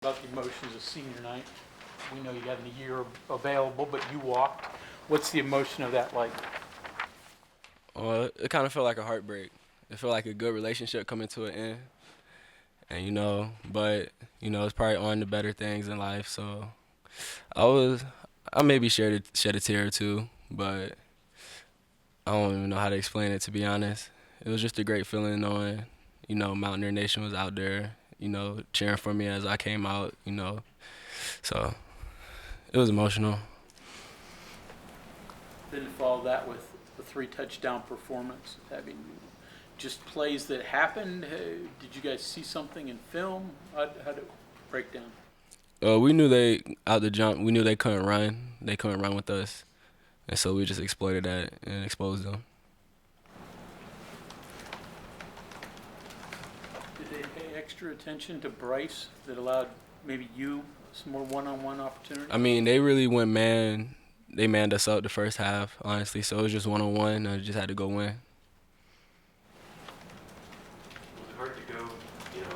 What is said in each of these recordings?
About the emotions of senior night. We know you got a year available, but you walked. What's the emotion of that like? Well, it kind of felt like a heartbreak. It felt like a good relationship coming to an end. And, it's probably on to better things in life. So I maybe shed a tear or two, but I don't even know how to explain it, to be honest. It was just a great feeling knowing, Mountaineer Nation was out there, cheering for me as I came out. So it was emotional. Then to follow that with a 3 touchdown performance. I mean, just plays that happened. Did you guys see something in film? How did it break down? We knew out the jump, we knew they couldn't run. They couldn't run with us. And so we just exploited that and exposed them. Did they pay extra attention to Bryce that allowed maybe you some more one-on-one opportunity? I mean, they really went man. They manned us up the first half, honestly. So it was just one-on-one. I just had to go win. Was it hard to go,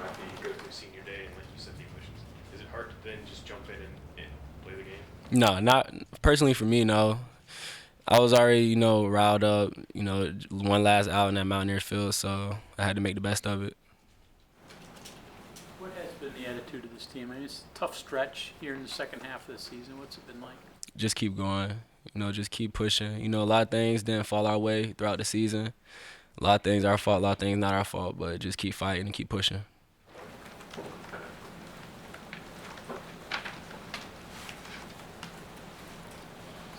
after you go through senior day and like you said, the emotions? Is it hard to then just jump in and play the game? No, not personally for me, no. I was already, riled up, one last out in that Mountaineer field, so I had to make the best of it. What has been the attitude of this team? I mean, it's a tough stretch here in the second half of the season. What's it been like? Just keep going, just keep pushing. A lot of things didn't fall our way throughout the season. A lot of things our fault, a lot of things not our fault, but just keep fighting and keep pushing.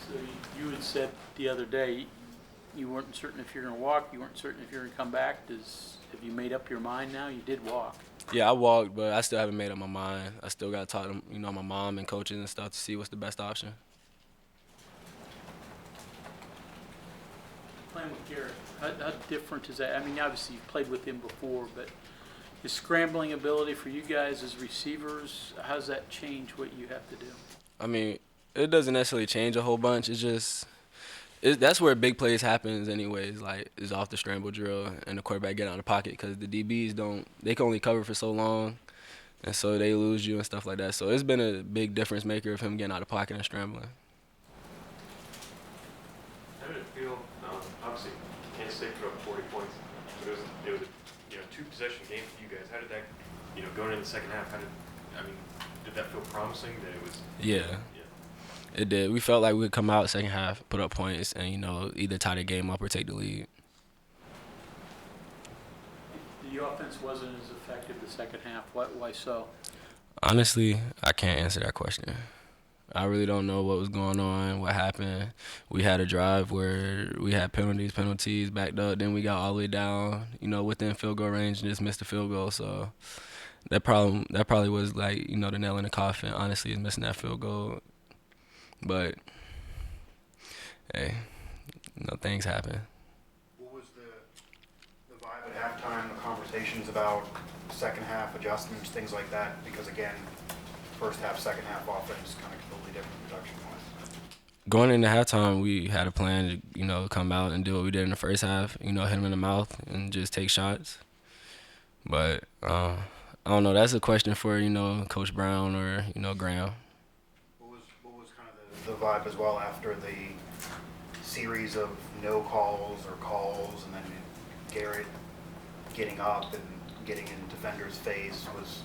So you had said the other day you weren't certain if you're going to walk, you weren't certain if you're going to come back. Have you made up your mind now? You did walk. Yeah, I walked, but I still haven't made up my mind. I still got to talk to, my mom and coaches and stuff to see what's the best option. Playing with Garrett, how different is that? I mean, obviously you've played with him before, but his scrambling ability for you guys as receivers, how does that change what you have to do? I mean, it doesn't necessarily change a whole bunch. It's just that's where big plays happens anyways, like is off the scramble drill and the quarterback getting out of the pocket because the DBs they can only cover for so long, and so they lose you and stuff like that. So it's been a big difference maker of him getting out of the pocket and scrambling. How did it feel? Obviously, Kansas State put up 40 points, but it was a 2-possession game for you guys. How did that, going into the second half, did that feel promising that it was? Yeah. It did. We felt like we could come out second half, put up points, and either tie the game up or take the lead. The offense wasn't as effective the second half. Why so? Honestly, I can't answer that question. I really don't know what was going on, what happened. We had a drive where we had penalties, backed up. Then we got all the way down, within field goal range and just missed the field goal. So that probably was like, the nail in the coffin, honestly, is missing that field goal. But, hey, things happen. What was the vibe at halftime, the conversations about second half adjustments, things like that? Because, again, first half, second half offense kind of completely different production-wise. Going into halftime, we had a plan to, come out and do what we did in the first half, hit him in the mouth and just take shots. But, I don't know. That's a question for, Coach Brown or, Graham. What was kind of the vibe as well after the series of no calls or calls and then Garrett getting up and getting in defender's face? Was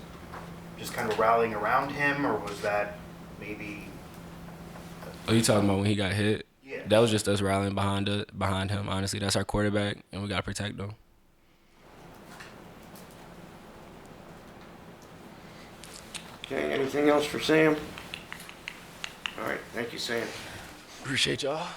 just kind of rallying around him, or was that maybe? Oh, you talking about when he got hit? Yeah. That was just us rallying behind him. Honestly, that's our quarterback, and we got to protect him. Okay, anything else for Sam? All right, thank you, Sam. Appreciate y'all.